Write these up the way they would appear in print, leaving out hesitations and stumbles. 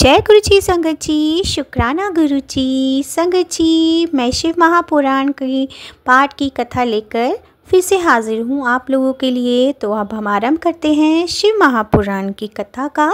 जय गुरु जी संगत जी, शुक्राना गुरु जी। संगत जी, मैं शिव महापुराण की पाठ की कथा लेकर फिर से हाजिर हूँ आप लोगों के लिए। तो अब हम आरंभ करते हैं शिव महापुराण की कथा का।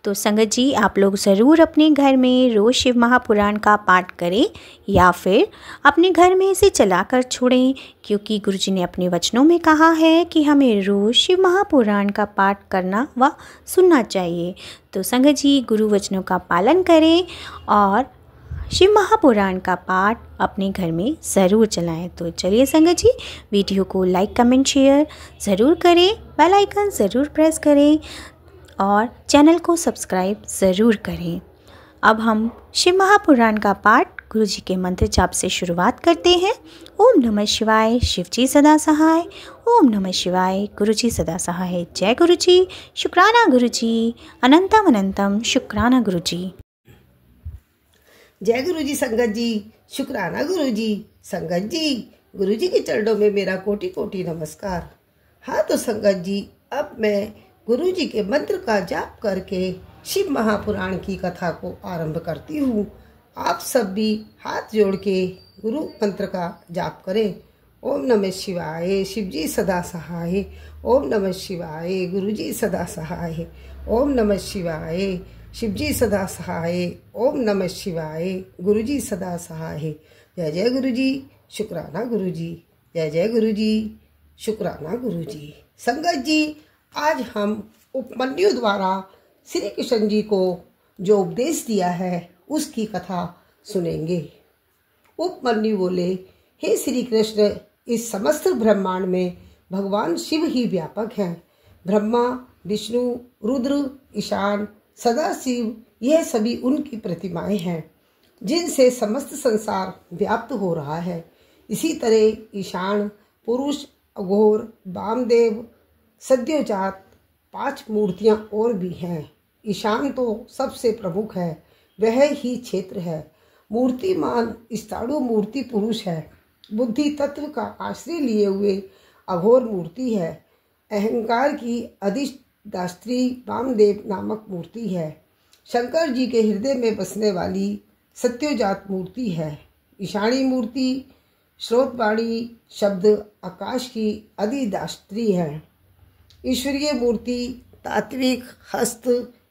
तो संगत जी, आप लोग ज़रूर अपने घर में रोज़ शिव महापुराण का पाठ करें या फिर अपने घर में इसे चलाकर छोड़ें, क्योंकि गुरु जी ने अपने वचनों में कहा है कि हमें रोज़ शिव महापुराण का पाठ करना व सुनना चाहिए। तो संगत जी, गुरु वचनों का पालन करें और शिव महापुराण का पाठ अपने घर में ज़रूर चलाएं। तो चलिए संगत जी, वीडियो को लाइक कमेंट शेयर ज़रूर करें, बेल आइकन ज़रूर प्रेस करें और चैनल को सब्सक्राइब ज़रूर करें। अब हम शिव महापुराण का पाठ गुरु जी के मंत्र जाप से शुरुआत करते हैं। ओम नमः शिवाय, शिव जी सदा सहाय। ओम नमः शिवाय, गुरु जी सदा सहाय। जय गुरु जी, शुक्राना गुरु जी, अनंतम अनंतम शुक्राना गुरु जी। जय गुरु जी संगत जी, शुक्राना गुरु जी। संगत जी, गुरु जी के चरणों में मेरा कोटि कोटि नमस्कार। हाँ तो संगत जी, अब मैं गुरु जी के मंत्र का जाप करके शिव महापुराण की कथा को आरंभ करती हूँ। आप सब भी हाथ जोड़ के गुरु मंत्र का जाप करें। ओम नमः शिवाय, शिव जी सदा सहाय। ओम नमः शिवाय, गुरु जी सदा सहाय। ओम नमः शिवाय, शिव जी सदा सहाय। ओम नमः शिवाय, गुरु जी सदा सहाय। जय जय गुरु जी, शुक्राना गुरु जी। जय जय गुरु जी, शुक्राना गुरु जी। संगत जी, आज हम उपमन्यु द्वारा श्री कृष्ण जी को जो उपदेश दिया है उसकी कथा सुनेंगे। उपमन्यु बोले, हे श्री कृष्ण, इस समस्त ब्रह्मांड में भगवान शिव ही व्यापक हैं। ब्रह्मा, विष्णु, रुद्र, ईशान, सदाशिव, यह सभी उनकी प्रतिमाएं हैं जिनसे समस्त संसार व्याप्त हो रहा है। इसी तरह ईशान, पुरुष, अघोर, वामदेव, सद्योजात 5 मूर्तियां और भी हैं। ईशान तो सबसे प्रमुख है, वह ही क्षेत्र है। मूर्तिमान स्थाणु मूर्ति पुरुष है। बुद्धि तत्व का आश्रय लिए हुए अघोर मूर्ति है। अहंकार की अधिष्ठात्री वामदेव नामक मूर्ति है। शंकर जी के हृदय में बसने वाली सत्योजात मूर्ति है। ईशानी मूर्ति श्रोतवाणी शब्द आकाश की अधिष्ठात्री है। ईश्वरीय मूर्ति तात्विक हस्त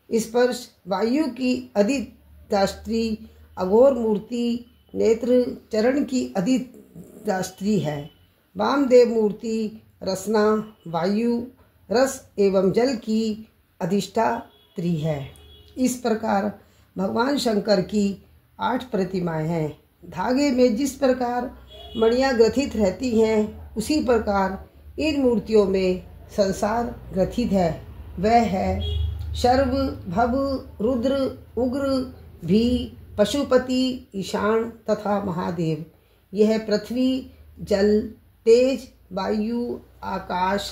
स्पर्श वायु की अधिष्ठात्री। अघोर मूर्ति नेत्र चरण की अधिष्ठात्री है। वामदेव मूर्ति रसना वायु रस एवं जल की अधिष्ठात्री है। इस प्रकार भगवान शंकर की 8 प्रतिमाएं हैं। धागे में जिस प्रकार मणियां ग्रथित रहती हैं, उसी प्रकार इन मूर्तियों में संसार ग्रथित है। वह है शर्व, भव, रुद्र, उग्र, भी, पशुपति, ईशान तथा महादेव। यह पृथ्वी, जल, तेज, वायु, आकाश,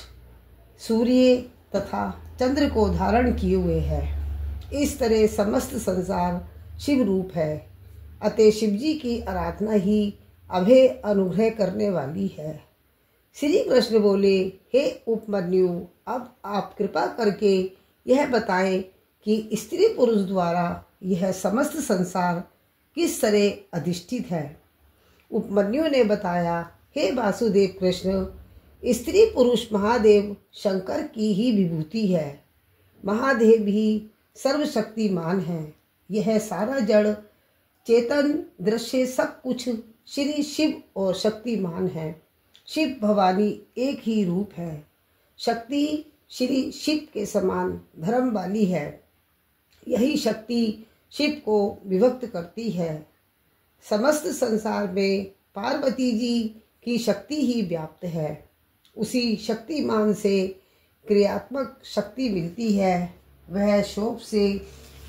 सूर्य तथा चंद्र को धारण किए हुए है। इस तरह समस्त संसार शिव रूप है। अतः शिव जी की आराधना ही अभय अनुग्रह करने वाली है। श्री कृष्ण बोले, हे उपमन्यु, अब आप कृपा करके यह बताएं कि स्त्री पुरुष द्वारा यह समस्त संसार किस तरह अधिष्ठित है। उपमन्यु ने बताया, हे वासुदेव कृष्ण, स्त्री पुरुष महादेव शंकर की ही विभूति है। महादेव ही सर्वशक्तिमान है। यह सारा जड़ चेतन दृश्य सब कुछ श्री शिव और शक्तिमान है। शिव भवानी एक ही रूप है। शक्ति श्री शिव के समान धर्म वाली है। यही शक्ति शिव को विभक्त करती है। समस्त संसार में पार्वती जी की शक्ति ही व्याप्त है। उसी शक्तिमान से क्रियात्मक शक्ति मिलती है। वह शोभ से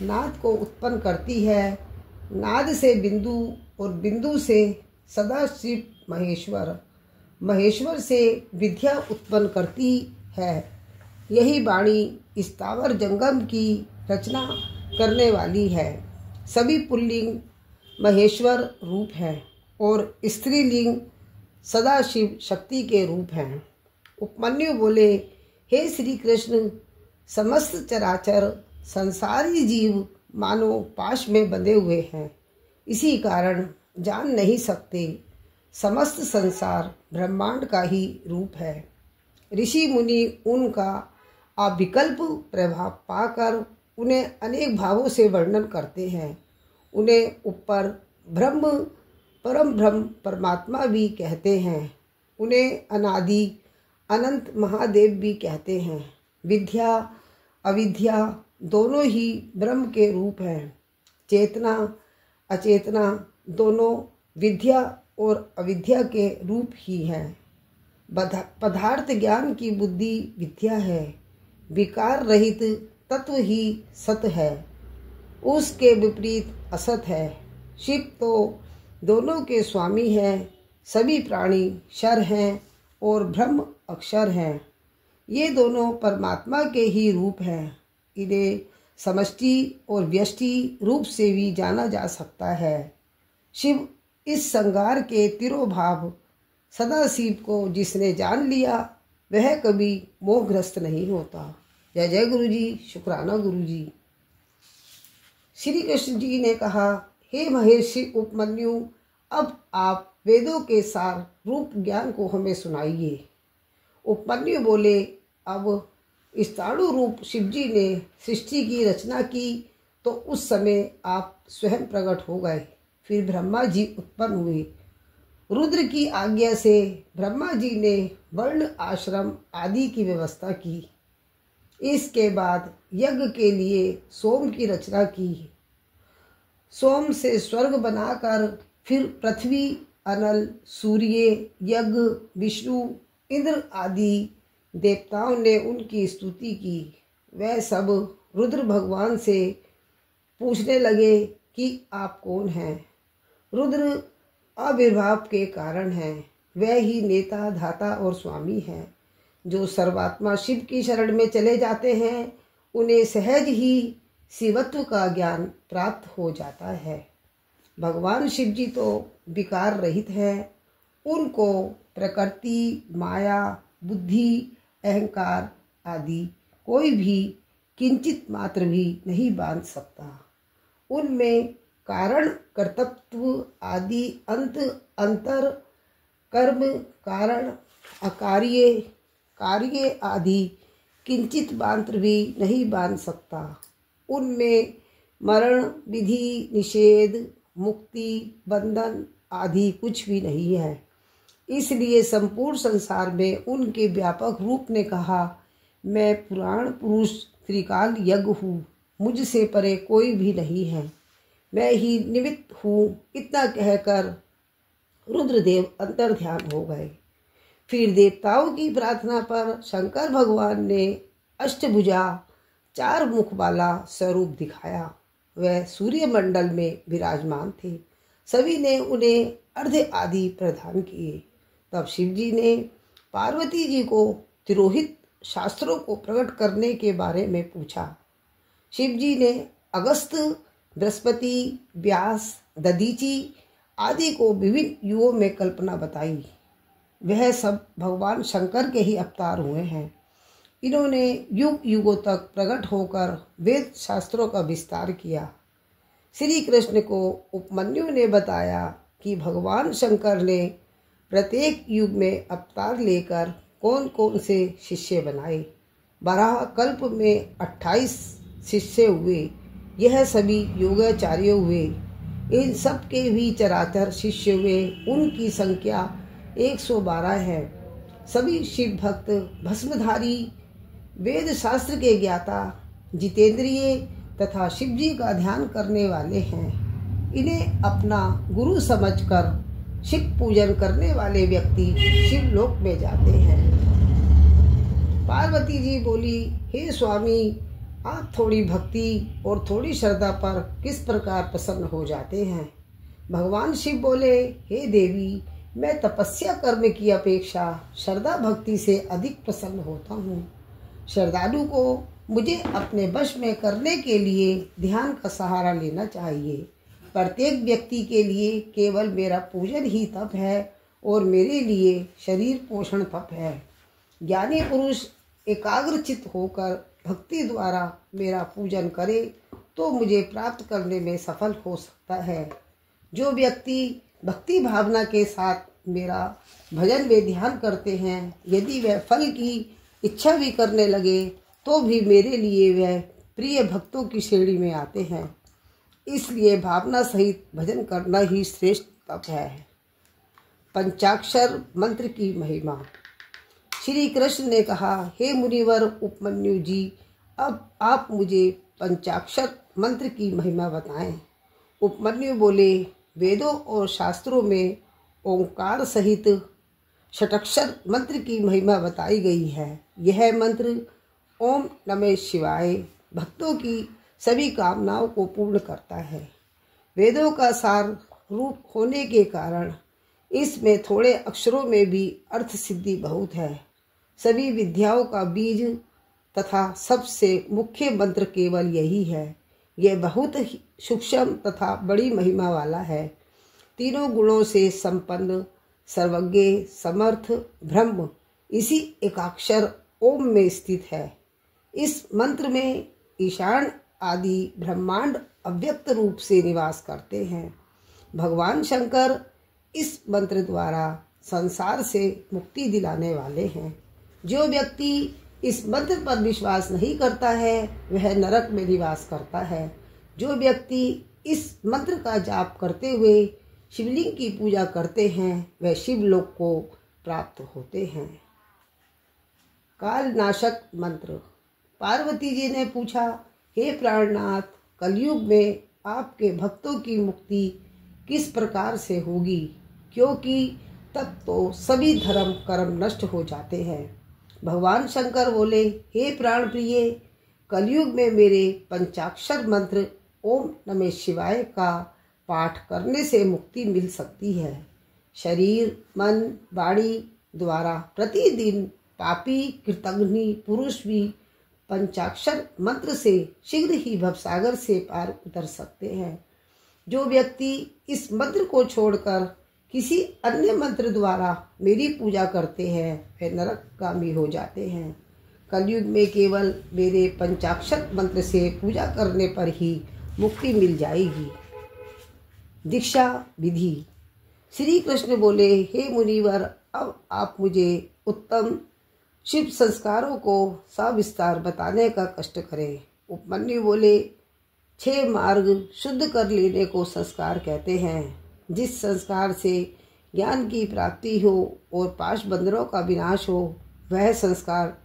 नाद को उत्पन्न करती है। नाद से बिंदु और बिंदु से सदाशिव महेश्वर, महेश्वर से विद्या उत्पन्न करती है। यही वाणी स्थावर जंगम की रचना करने वाली है। सभी पुल्लिंग महेश्वर रूप हैं और स्त्रीलिंग सदाशिव शक्ति के रूप हैं। उपमन्यु बोले, हे श्री कृष्ण, समस्त चराचर संसारी जीव मानो पाश में बंधे हुए हैं। इसी कारण जान नहीं सकते समस्त संसार ब्रह्मांड का ही रूप है। ऋषि मुनि उनका अविकल्प प्रभाव पाकर उन्हें अनेक भावों से वर्णन करते हैं। उन्हें ऊपर ब्रह्म, परम ब्रह्म, परमात्मा भी कहते हैं। उन्हें अनादि अनंत महादेव भी कहते हैं। विद्या अविद्या दोनों ही ब्रह्म के रूप हैं। चेतना अचेतना दोनों विद्या और अविद्या के रूप ही हैं। पदार्थ ज्ञान की बुद्धि विद्या है। विकार रहित तत्व ही सत है, उसके विपरीत असत है। शिव तो दोनों के स्वामी हैं। सभी प्राणी क्षर हैं और ब्रह्म अक्षर हैं। ये दोनों परमात्मा के ही रूप हैं। इन्हें समष्टि और व्यष्टि रूप से भी जाना जा सकता है। शिव इस संगार के तिरोभाव सदाशिव को जिसने जान लिया वह कभी मोहग्रस्त नहीं होता। जय जय गुरु जी, शुक्राना गुरु जी। श्री कृष्ण जी ने कहा, हे महेर्षि उपमन्यु, अब आप वेदों के सार रूप ज्ञान को हमें सुनाइए। उपमन्यु बोले, अब स्थाणु रूप शिवजी ने सृष्टि की रचना की तो उस समय आप स्वयं प्रकट हो गए। फिर ब्रह्मा जी उत्पन्न हुए। रुद्र की आज्ञा से ब्रह्मा जी ने वर्ण आश्रम आदि की व्यवस्था की। इसके बाद यज्ञ के लिए सोम की रचना की। सोम से स्वर्ग बनाकर फिर पृथ्वी, अनल, सूर्य, यज्ञ, विष्णु, इंद्र आदि देवताओं ने उनकी स्तुति की। वह सब रुद्र भगवान से पूछने लगे कि आप कौन हैं। रुद्र आविर्भाव के कारण हैं। वह ही नेता, धाता और स्वामी हैं। जो सर्वात्मा शिव की शरण में चले जाते हैं उन्हें सहज ही शिवत्व का ज्ञान प्राप्त हो जाता है। भगवान शिव जी तो विकार रहित हैं। उनको प्रकृति, माया, बुद्धि, अहंकार आदि कोई भी किंचित मात्र भी नहीं बांध सकता। उनमें कारण, कर्तृत्व आदि अंतर, कर्म, कारण, अकार्य, कार्य आदि किंचित मात्र भी नहीं बांध सकता। उनमें मरण, विधि, निषेध, मुक्ति, बंधन आदि कुछ भी नहीं है। इसलिए संपूर्ण संसार में उनके व्यापक रूप ने कहा, मैं पुराण पुरुष त्रिकाल यज्ञ हूँ, मुझसे परे कोई भी नहीं है, मैं ही निमित्त हूँ। इतना कहकर रुद्रदेव अंतर्ध्यान हो गए। फिर देवताओं की प्रार्थना पर शंकर भगवान ने अष्टभुजा 4 मुख वाला स्वरूप दिखाया। वह सूर्य मंडल में विराजमान थे। सभी ने उन्हें अर्घ्य आदि प्रदान किए। तब शिवजी ने पार्वती जी को तिरोहित शास्त्रों को प्रकट करने के बारे में पूछा। शिवजी ने अगस्त, बृहस्पति, व्यास, दधीचि आदि को विभिन्न युगों में कल्पना बताई। वह सब भगवान शंकर के ही अवतार हुए हैं। इन्होंने युग युगों तक प्रकट होकर वेद शास्त्रों का विस्तार किया। श्री कृष्ण को उपमन्यु ने बताया कि भगवान शंकर ने प्रत्येक युग में अवतार लेकर कौन कौन से शिष्य बनाए। बराह कल्प में 28 शिष्य हुए। यह सभी योगाचार्य हुए। इन सब के भी चराचर शिष्य हुए। उनकी संख्या 112 है। सभी शिव भक्त, भस्मधारी, वेद शास्त्र के ज्ञाता, जितेंद्रिय तथा शिवजी का ध्यान करने वाले हैं। इन्हें अपना गुरु समझकर शिव पूजन करने वाले व्यक्ति शिवलोक में जाते हैं। पार्वती जी बोली, हे स्वामी, आप थोड़ी भक्ति और थोड़ी श्रद्धा पर किस प्रकार प्रसन्न हो जाते हैं। भगवान शिव बोले, हे देवी, मैं तपस्या कर्म की अपेक्षा श्रद्धा भक्ति से अधिक प्रसन्न होता हूँ। श्रद्धालु को मुझे अपने वश में करने के लिए ध्यान का सहारा लेना चाहिए। प्रत्येक व्यक्ति के लिए केवल मेरा पूजन ही तप है और मेरे लिए शरीर पोषण तप है। ज्ञानी पुरुष एकाग्रचित होकर भक्ति द्वारा मेरा पूजन करे तो मुझे प्राप्त करने में सफल हो सकता है। जो व्यक्ति भक्ति भावना के साथ मेरा भजन व ध्यान करते हैं, यदि वह फल की इच्छा भी करने लगे तो भी मेरे लिए वह प्रिय भक्तों की श्रेणी में आते हैं। इसलिए भावना सहित भजन करना ही श्रेष्ठ तप है। पंचाक्षर मंत्र की महिमा। श्री कृष्ण ने कहा, हे मुनिवर उपमन्यु जी, अब आप मुझे पंचाक्षर मंत्र की महिमा बताएं। उपमन्यु बोले, वेदों और शास्त्रों में ओंकार सहित षटक्षर मंत्र की महिमा बताई गई है। यह मंत्र ओम नमः शिवाय भक्तों की सभी कामनाओं को पूर्ण करता है। वेदों का सार रूप होने के कारण इसमें थोड़े अक्षरों में भी अर्थ सिद्धि बहुत है। सभी विद्याओं का बीज तथा सबसे मुख्य मंत्र केवल यही है। यह बहुत ही सूक्ष्म तथा बड़ी महिमा वाला है। तीनों गुणों से संपन्न सर्वज्ञ समर्थ ब्रह्म इसी एकाक्षर ओम में स्थित है। इस मंत्र में ईशान आदि ब्रह्मांड अव्यक्त रूप से निवास करते हैं। भगवान शंकर इस मंत्र द्वारा संसार से मुक्ति दिलाने वाले हैं। जो व्यक्ति इस मंत्र पर विश्वास नहीं करता है वह नरक में निवास करता है। जो व्यक्ति इस मंत्र का जाप करते हुए शिवलिंग की पूजा करते हैं वह शिवलोक को प्राप्त होते हैं। काल नाशक मंत्र। पार्वती जी ने पूछा, हे प्राणनाथ, कलयुग में आपके भक्तों की मुक्ति किस प्रकार से होगी, क्योंकि तब तो सभी धर्म कर्म नष्ट हो जाते हैं। भगवान शंकर बोले, हे प्राण प्रिय, कलयुग में मेरे पंचाक्षर मंत्र ओम नमः शिवाय का पाठ करने से मुक्ति मिल सकती है। शरीर मन वाणी द्वारा प्रतिदिन पापी कृतघ्नी पुरुष भी पंचाक्षर मंत्र से शीघ्र ही भवसागर से पार उतर सकते हैं। जो व्यक्ति इस मंत्र को छोड़कर किसी अन्य मंत्र द्वारा मेरी पूजा करते हैं वे नरकगामी हो जाते हैं। कलयुग में केवल मेरे पंचाक्षर मंत्र से पूजा करने पर ही मुक्ति मिल जाएगी। दीक्षा विधि। श्री कृष्ण बोले, हे मुनिवर, अब आप मुझे उत्तम शिव संस्कारों को सविस्तार बताने का कष्ट करें। उपमन्यु बोले, 6 मार्ग शुद्ध कर लेने को संस्कार कहते हैं। जिस संस्कार से ज्ञान की प्राप्ति हो और पाश बंधनों का विनाश हो वह संस्कार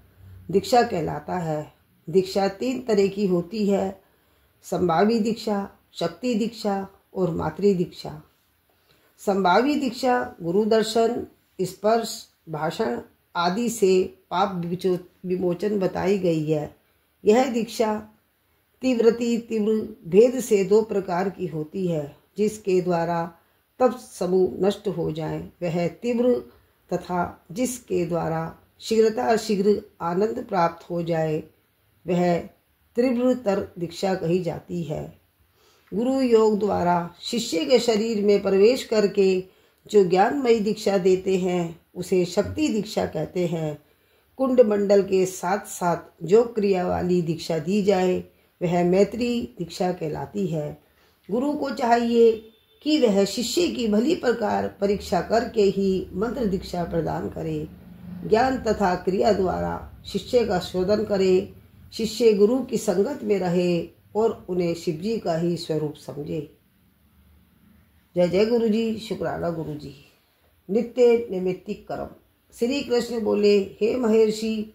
दीक्षा कहलाता है। दीक्षा 3 तरह की होती है, संभावी दीक्षा, शक्ति दीक्षा और मातृ दीक्षा। संभावी दीक्षा गुरु दर्शन, स्पर्श, भाषण आदि से पाप विमोचन बताई गई है। यह दीक्षा तीव्र भेद से 2 प्रकार की होती है। जिसके द्वारा तप समूह नष्ट हो जाए वह तीव्र, तथा जिसके द्वारा शीघ्र आनंद प्राप्त हो जाए वह तीव्रतर दीक्षा कही जाती है। गुरु योग द्वारा शिष्य के शरीर में प्रवेश करके जो ज्ञानमयी दीक्षा देते हैं उसे शक्ति दीक्षा कहते हैं। कुंड मंडल के साथ साथ जो क्रिया वाली दीक्षा दी जाए वह मैत्री दीक्षा कहलाती है। गुरु को चाहिए कि वह शिष्य की भली प्रकार परीक्षा करके ही मंत्र दीक्षा प्रदान करे। ज्ञान तथा क्रिया द्वारा शिष्य का शोधन करे। शिष्य गुरु की संगत में रहे और उन्हें शिवजी का ही स्वरूप समझे। जय जय गुरु जी, शुक्राना गुरु जी। नित्य नैमित्तिक कर्म। श्री कृष्ण बोले, हे महर्षि,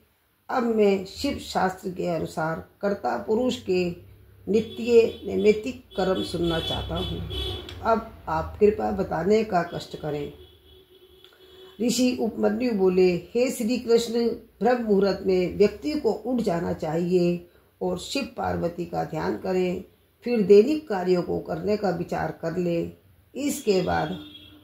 अब मैं शिव शास्त्र के अनुसार कर्ता पुरुष के नित्य नैमित्तिक कर्म सुनना चाहता हूँ। अब आप कृपा बताने का कष्ट करें। ऋषि उपमन्यु बोले, हे श्री कृष्ण, ब्रह्म मुहूर्त में व्यक्ति को उठ जाना चाहिए और शिव पार्वती का ध्यान करें, फिर दैनिक कार्यों को करने का विचार कर ले। इसके बाद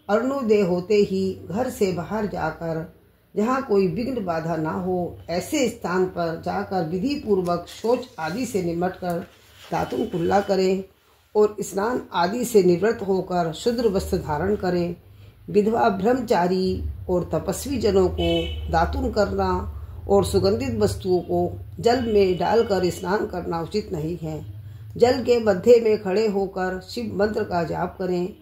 अरुणोदय होते ही घर से बाहर जाकर जहाँ कोई विघ्न बाधा ना हो ऐसे स्थान पर जाकर विधि पूर्वक शौच आदि से निमटकर दातुन कुल्ला करें और स्नान आदि से निवृत्त होकर शुद्ध वस्त्र धारण करें। विधवा ब्रह्मचारी और तपस्वी जनों को दातुन करना और सुगंधित वस्तुओं को जल में डालकर स्नान करना उचित नहीं है। जल के मध्य में खड़े होकर शिव मंत्र का जाप करें।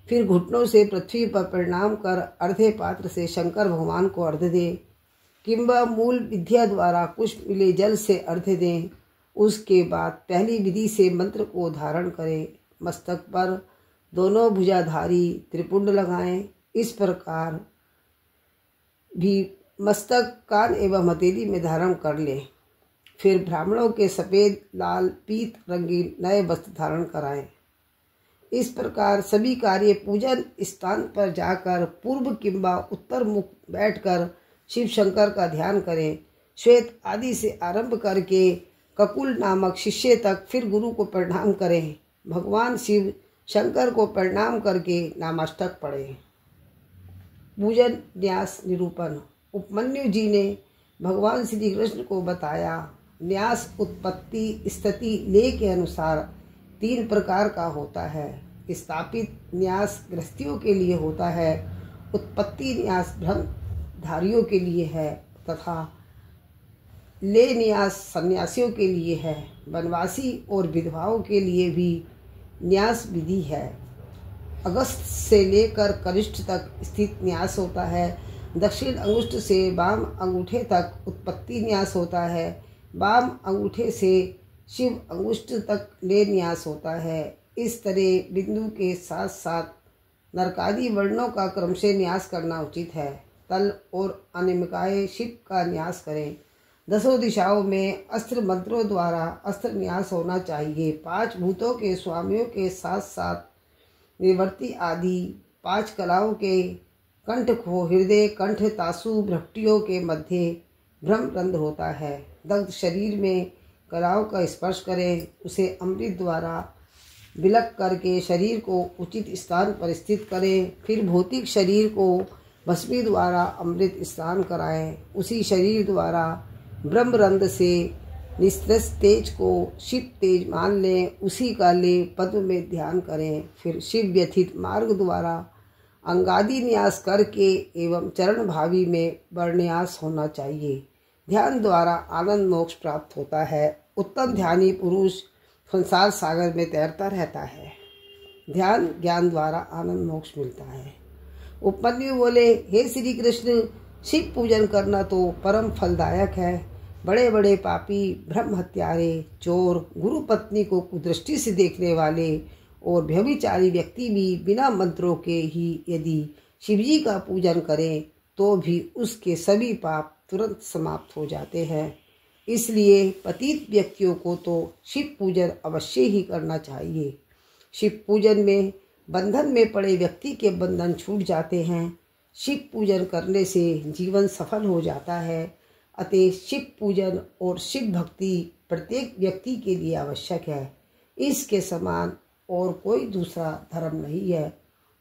फिर घुटनों से पृथ्वी पर प्रणाम कर अर्धे पात्र से शंकर भगवान को अर्घ्य दें, किंबा मूल विद्या द्वारा कुछ मिले जल से अर्घ्य दें। उसके बाद पहली विधि से मंत्र को धारण करें। मस्तक पर दोनों भुजाधारी त्रिपुंड लगाएं। इस प्रकार भी मस्तक, कान एवं हथेली में धारण कर लें। फिर ब्राह्मणों के सफ़ेद, लाल, पीत रंगीन नए वस्त्र धारण कराएं। इस प्रकार सभी कार्य पूजन स्थान पर जाकर पूर्व किंबा उत्तर मुख बैठकर शिव शंकर का ध्यान करें। श्वेत आदि से आरंभ करके ककुल नामक शिष्य तक फिर गुरु को प्रणाम करें। भगवान शिव शंकर को प्रणाम करके नामाष्टक पढ़ें। पूजन न्यास निरूपण। उपमन्यु जी ने भगवान श्री कृष्ण को बताया। न्यास उत्पत्ति, स्थिति, लय के अनुसार 3 प्रकार का होता है। स्थापित न्यास गृहस्थियों के लिए होता है, उत्पत्ति न्यास ब्रह्मधारियों के लिए है तथा लय न्यास सन्यासियों के लिए है। वनवासी और विधवाओं के लिए भी न्यास विधि है। अगस्त से लेकर कनिष्ठ तक स्थित न्यास होता है। दक्षिण अंगुष्ठ से वाम अंगूठे तक उत्पत्ति न्यास होता है। वाम अंगूठे से शिव अंगुष्ठ तक ले न्यास होता है। इस तरह बिंदु के साथ साथ नरकादि वर्णों का क्रम से न्यास करना उचित है। तल और अनिमिकाए शिव का न्यास करें। 10 दिशाओं में अस्त्र मंत्रों द्वारा अस्त्र न्यास होना चाहिए। 5 भूतों के स्वामियों के साथ साथ निवृत्ति आदि 5 कलाओं के कंठ को हृदय, कंठ, तासु, भ्रष्टियों के मध्य ब्रह्मरंध्र होता है। दग्ध शरीर में कलाओं का स्पर्श करें। उसे अमृत द्वारा विलक करके शरीर को उचित स्थान पर स्थित करें। फिर भौतिक शरीर को भस्मी द्वारा अमृत स्नान कराएं। उसी शरीर द्वारा ब्रह्मरंध्र से निस्तृत तेज को शिव तेज मान लें। उसी का ले पद्म में ध्यान करें। फिर शिव व्यथित मार्ग द्वारा अंगादि न्यास करके एवं चरण भावी में वर्णन्यास होना चाहिए। ध्यान द्वारा आनंद मोक्ष प्राप्त होता है। उत्तम ध्यानी पुरुष संसार सागर में तैरता रहता है। ध्यान ज्ञान द्वारा आनंद मोक्ष मिलता है। उपमन्यु बोले, हे श्री कृष्ण, शिव पूजन करना तो परम फलदायक है। बड़े बड़े पापी, ब्रह्म हत्यारे, चोर, गुरु पत्नी को कुदृष्टि से देखने वाले और व्यभिचारी व्यक्ति भी बिना मंत्रों के ही यदि शिवजी का पूजन करें तो भी उसके सभी पाप तुरंत समाप्त हो जाते हैं। इसलिए पतित व्यक्तियों को तो शिव पूजन अवश्य ही करना चाहिए। शिव पूजन में बंधन में पड़े व्यक्ति के बंधन छूट जाते हैं। शिव पूजन करने से जीवन सफल हो जाता है। अतः शिव पूजन और शिव भक्ति प्रत्येक व्यक्ति के लिए आवश्यक है। इसके समान और कोई दूसरा धर्म नहीं है।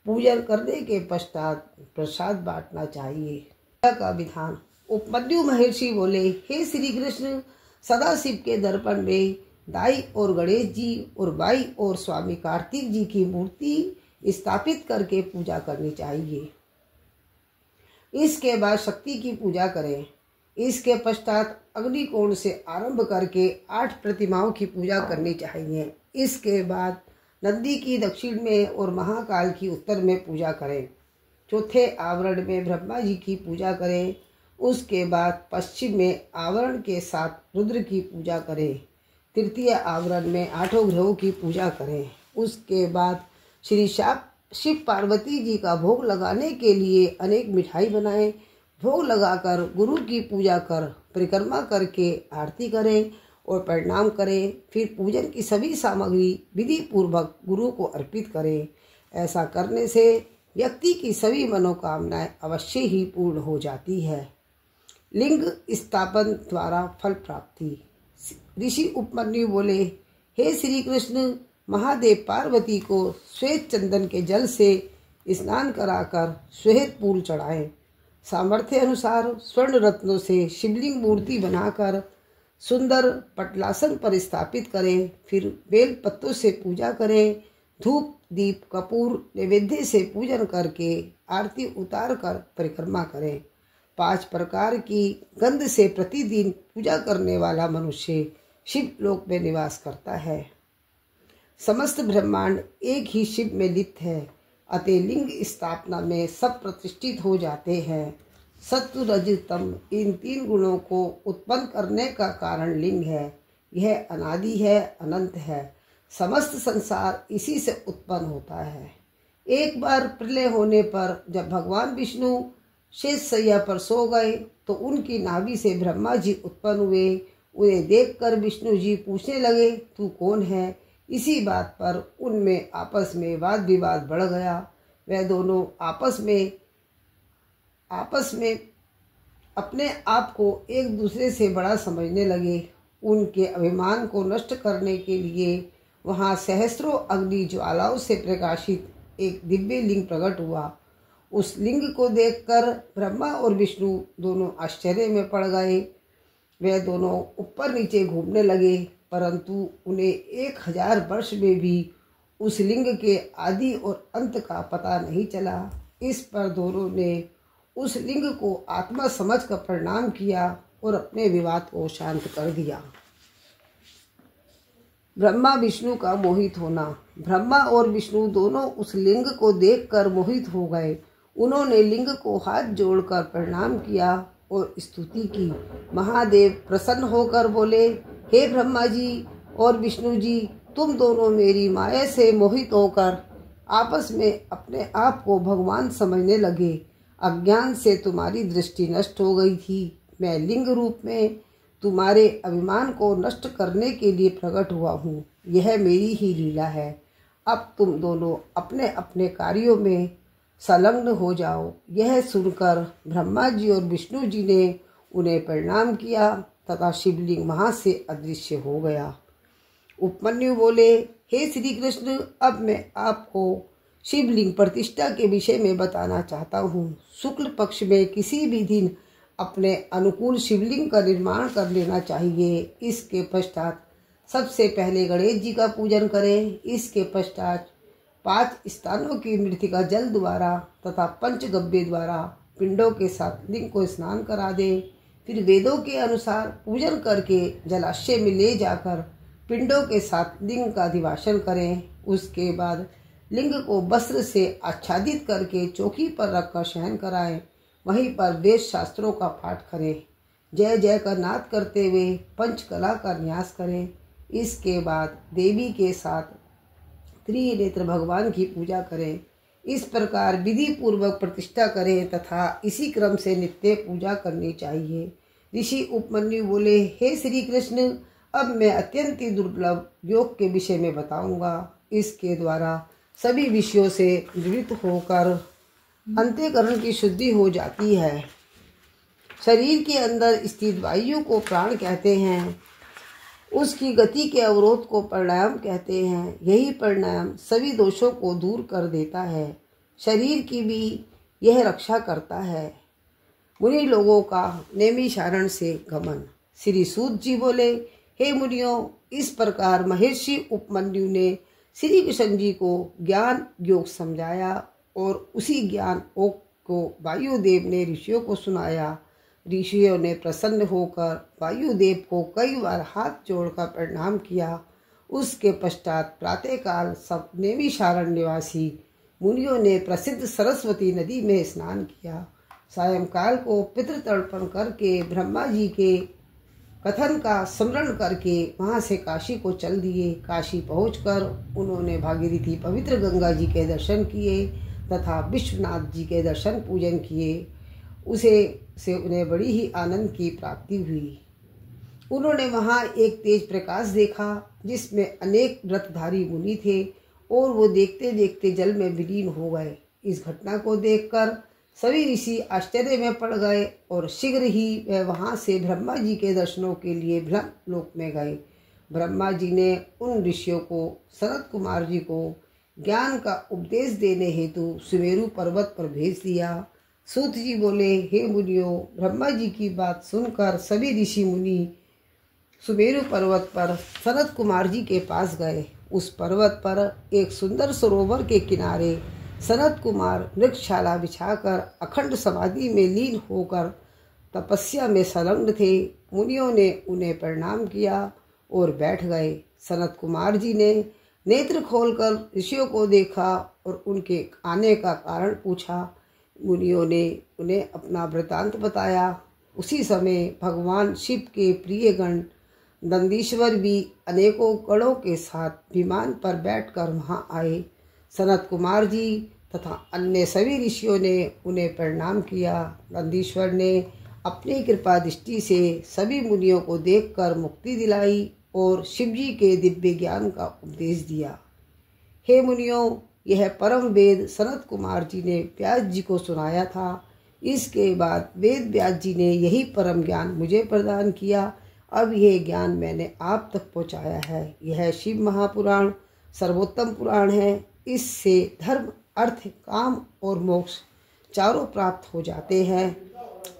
पूजन करने के पश्चात प्रसाद बांटना चाहिए। का विधान। उपमन्यु महर्षि बोले, हे श्री कृष्ण, सदाशिव के दर्पण में दाई और गणेश जी और बाई और स्वामी कार्तिक जी की मूर्ति स्थापित करके पूजा करनी चाहिए। इसके बाद शक्ति की पूजा करें। इसके पश्चात अग्निकोण से आरंभ करके 8 प्रतिमाओं की पूजा करनी चाहिए। इसके बाद नंदी की दक्षिण में और महाकाल की उत्तर में पूजा करें। चौथे आवरण में ब्रह्मा जी की पूजा करें। उसके बाद पश्चिम में आवरण के साथ रुद्र की पूजा करें। तृतीय आवरण में 8 ग्रहों की पूजा करें। उसके बाद श्री शिव पार्वती जी का भोग लगाने के लिए अनेक मिठाई बनाएं। भोग लगाकर गुरु की पूजा कर परिक्रमा करके आरती करें और प्रणाम करें। फिर पूजन की सभी सामग्री विधि पूर्वक गुरु को अर्पित करें। ऐसा करने से व्यक्ति की सभी मनोकामनाएं अवश्य ही पूर्ण हो जाती है। लिंग स्थापन द्वारा फल प्राप्ति। ऋषि उपमन्यु बोले, हे श्री कृष्ण, महादेव पार्वती को श्वेत चंदन के जल से स्नान कराकर श्वेत फूल चढ़ाएं। सामर्थ्य अनुसार स्वर्ण रत्नों से शिवलिंग मूर्ति बनाकर सुंदर पटलासन पर स्थापित करें। फिर बेल पत्तों से पूजा करें। धूप, दीप, कपूर नैवेद्य से पूजन करके आरती उतार कर परिक्रमा करें। 5 प्रकार की गंध से प्रतिदिन पूजा करने वाला मनुष्य शिव लोक में निवास करता है। समस्त ब्रह्मांड एक ही शिव में लिप्त है, अतः लिंग स्थापना में सब प्रतिष्ठित हो जाते हैं। सत्व रज तम इन 3 गुणों को उत्पन्न करने का कारण लिंग है। यह अनादि है, अनंत है। समस्त संसार इसी से उत्पन्न होता है। एक बार प्रलय होने पर जब भगवान विष्णु शेष शैया पर सो गए तो उनकी नाभि से ब्रह्मा जी उत्पन्न हुए। उन्हें देखकर विष्णु जी पूछने लगे, तू कौन है? इसी बात पर उनमें आपस में वाद विवाद बढ़ गया। वह दोनों आपस में अपने आप को एक दूसरे से बड़ा समझने लगे। उनके अभिमान को नष्ट करने के लिए वहां सहस्त्रों अग्नि ज्वालाओं से प्रकाशित एक दिव्य लिंग प्रकट हुआ। उस लिंग को देखकर ब्रह्मा और विष्णु दोनों आश्चर्य में पड़ गए। वे दोनों ऊपर नीचे घूमने लगे, परंतु उन्हें 1000 वर्ष में भी उस लिंग के आदि और अंत का पता नहीं चला। इस पर दोनों ने उस लिंग को आत्मा समझकर प्रणाम किया और अपने विवाद को शांत कर दिया। ब्रह्मा विष्णु का मोहित होना। ब्रह्मा और विष्णु दोनों उस लिंग को देखकर मोहित हो गए। उन्होंने लिंग को हाथ जोड़कर प्रणाम किया और स्तुति की। महादेव प्रसन्न होकर बोले, हे ब्रह्मा जी और विष्णु जी, तुम दोनों मेरी माया से मोहित होकर आपस में अपने आप को भगवान समझने लगे। अज्ञान से तुम्हारी दृष्टि नष्ट हो गई थी। मैं लिंग रूप में तुम्हारे अभिमान को नष्ट करने के लिए प्रकट हुआ हूँ। यह मेरी ही लीला है। अब तुम दोनों अपने अपने कार्यों में संलग्न हो जाओ। यह सुनकर ब्रह्मा जी और विष्णु जी ने उन्हें प्रणाम किया तथा शिवलिंग वहां से अदृश्य हो गया। उपमन्यु बोले, हे श्री कृष्ण, अब मैं आपको शिवलिंग प्रतिष्ठा के विषय में बताना चाहता हूँ। शुक्ल पक्ष में किसी भी दिन अपने अनुकूल शिवलिंग का निर्माण कर लेना चाहिए। इसके पश्चात सबसे पहले गणेश जी का पूजन करें। इसके पश्चात 5 स्थानों की मृतिका जल द्वारा तथा पंचगव्य द्वारा पिंडों के साथ लिंग को स्नान करा दें। फिर वेदों के अनुसार पूजन करके जलाशय में ले जाकर पिंडों के साथ लिंग का अधिवासन करें। उसके बाद लिंग को वस्त्र से आच्छादित करके चौकी पर रखकर शयन कराएं। वहीं पर वेद शास्त्रों का पाठ करें। जय जय का नाद करते हुए पंचकला का न्यास करें। इसके बाद देवी के साथ त्रिनेत्र भगवान की पूजा करें। इस प्रकार विधि पूर्वक प्रतिष्ठा करें तथा इसी क्रम से नित्य पूजा करनी चाहिए। ऋषि उपमन्यु बोले, हे श्री कृष्ण, अब मैं अत्यंत ही दुर्लभ योग के विषय में बताऊंगा। इसके द्वारा सभी विषयों से निवृत्त होकर अंतःकरण की शुद्धि हो जाती है। शरीर के अंदर स्थित वायु को प्राण कहते हैं। उसकी गति के अवरोध को प्राणायाम कहते हैं। यही प्राणायाम सभी दोषों को दूर कर देता है। शरीर की भी यह रक्षा करता है। मुनि लोगों का नैमिषारण्य से गमन। श्री सूत जी बोले, हे मुनियों, इस प्रकार महर्षि उपमन्यु ने श्री कृष्ण जी को ज्ञान योग समझाया और उसी ज्ञान योग को वायुदेव ने ऋषियों को सुनाया। ऋषियों ने प्रसन्न होकर वायुदेव को कई बार हाथ जोड़कर प्रणाम किया। उसके पश्चात प्रातःकाल सब नैमिषारण्य निवासी मुनियों ने प्रसिद्ध सरस्वती नदी में स्नान किया। सायंकाल को पितृतर्पण करके ब्रह्मा जी के कथन का स्मरण करके वहां से काशी को चल दिए। काशी पहुंचकर उन्होंने भागीरथी पवित्र गंगा जी के दर्शन किए तथा विश्वनाथ जी के दर्शन पूजन किए। से उन्हें बड़ी ही आनंद की प्राप्ति हुई। उन्होंने वहां एक तेज प्रकाश देखा जिसमें अनेक व्रतधारी मुनि थे और वो देखते देखते जल में विलीन हो गए। इस घटना को देखकर सभी ऋषि आश्चर्य में पड़ गए और शीघ्र ही वह वहां से ब्रह्मा जी के दर्शनों के लिए ब्रह्म लोक में गए। ब्रह्मा जी ने उन ऋषियों को सनत कुमार जी को ज्ञान का उपदेश देने हेतु सुमेरु पर्वत पर भेज दिया। सूत जी बोले, हे मुनियों, ब्रह्मा जी की बात सुनकर सभी ऋषि मुनि सुमेरु पर्वत पर सनत कुमार जी के पास गए। उस पर्वत पर एक सुंदर सरोवर के किनारे सनत कुमार मृगशाला बिछाकर अखंड समाधि में लीन होकर तपस्या में संलग्न थे। मुनियों ने उन्हें प्रणाम किया और बैठ गए। सनत कुमार जी ने नेत्र खोलकर ऋषियों को देखा और उनके आने का कारण पूछा। मुनियों ने उन्हें अपना वृतांत बताया। उसी समय भगवान शिव के प्रिय गण नंदीश्वर भी अनेकों गणों के साथ विमान पर बैठकर वहां आए। सनत कुमार जी तथा अन्य सभी ऋषियों ने उन्हें प्रणाम किया। नंदीश्वर ने अपनी कृपा दृष्टि से सभी मुनियों को देखकर मुक्ति दिलाई और शिवजी के दिव्य ज्ञान का उपदेश दिया। हे मुनियों, यह परम वेद सनत कुमार जी ने व्यास जी को सुनाया था। इसके बाद वेद व्यास जी ने यही परम ज्ञान मुझे प्रदान किया। अब यह ज्ञान मैंने आप तक पहुँचाया है। यह शिव महापुराण सर्वोत्तम पुराण है। इससे धर्म, अर्थ, काम और मोक्ष चारों प्राप्त हो जाते हैं।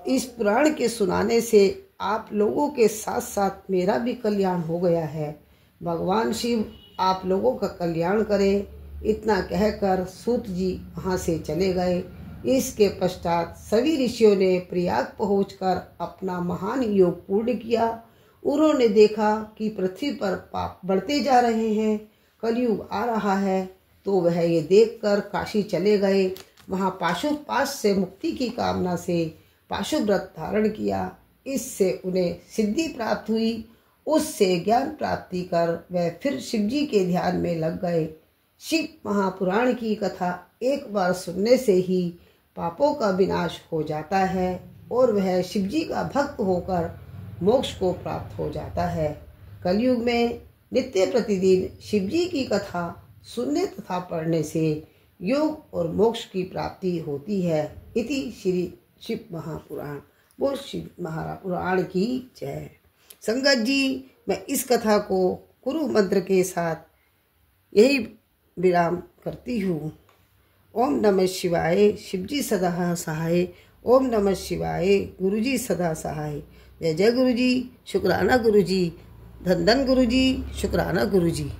इस पुराण के सुनाने से आप लोगों के साथ साथ मेरा भी कल्याण हो गया है। भगवान शिव आप लोगों का कल्याण करें। इतना कहकर सूत जी वहाँ से चले गए। इसके पश्चात सभी ऋषियों ने प्रयाग पहुंचकर अपना महान योग पूर्ण किया। उन्होंने देखा कि पृथ्वी पर पाप बढ़ते जा रहे हैं, कलयुग आ रहा है, तो वह ये देखकर काशी चले गए। वहाँ पाशुपाश से मुक्ति की कामना से पाशुव्रत धारण किया। इससे उन्हें सिद्धि प्राप्त हुई। उससे ज्ञान प्राप्ति कर वह फिर शिवजी के ध्यान में लग गए। शिव महापुराण की कथा एक बार सुनने से ही पापों का विनाश हो जाता है और वह शिवजी का भक्त होकर मोक्ष को प्राप्त हो जाता है। कलयुग में नित्य प्रतिदिन शिवजी की कथा सुनने तथा पढ़ने से योग और मोक्ष की प्राप्ति होती है। इति श्री शिव महापुराण। वो शिव महापुराण की जय। संगत जी, मैं इस कथा को गुरु मंत्र के साथ यही विराम करती हूँ। ओम नमः शिवाय, शिवजी सदा सहाय। ओम नमः शिवाय, गुरुजी सदा सहाय। जय जय गुरुजी, शुक्राना गुरुजी, धन धन गुरुजी, शुक्राना गुरुजी।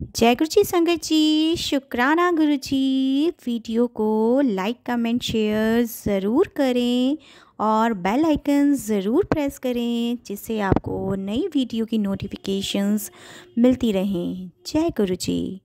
जय गुरु जी, संगत जी, शुक्राना गुरु जी। वीडियो को लाइक, कमेंट, शेयर ज़रूर करें और बेल आइकन ज़रूर प्रेस करें, जिससे आपको नई वीडियो की नोटिफिकेशंस मिलती रहें। जय गुरु जी।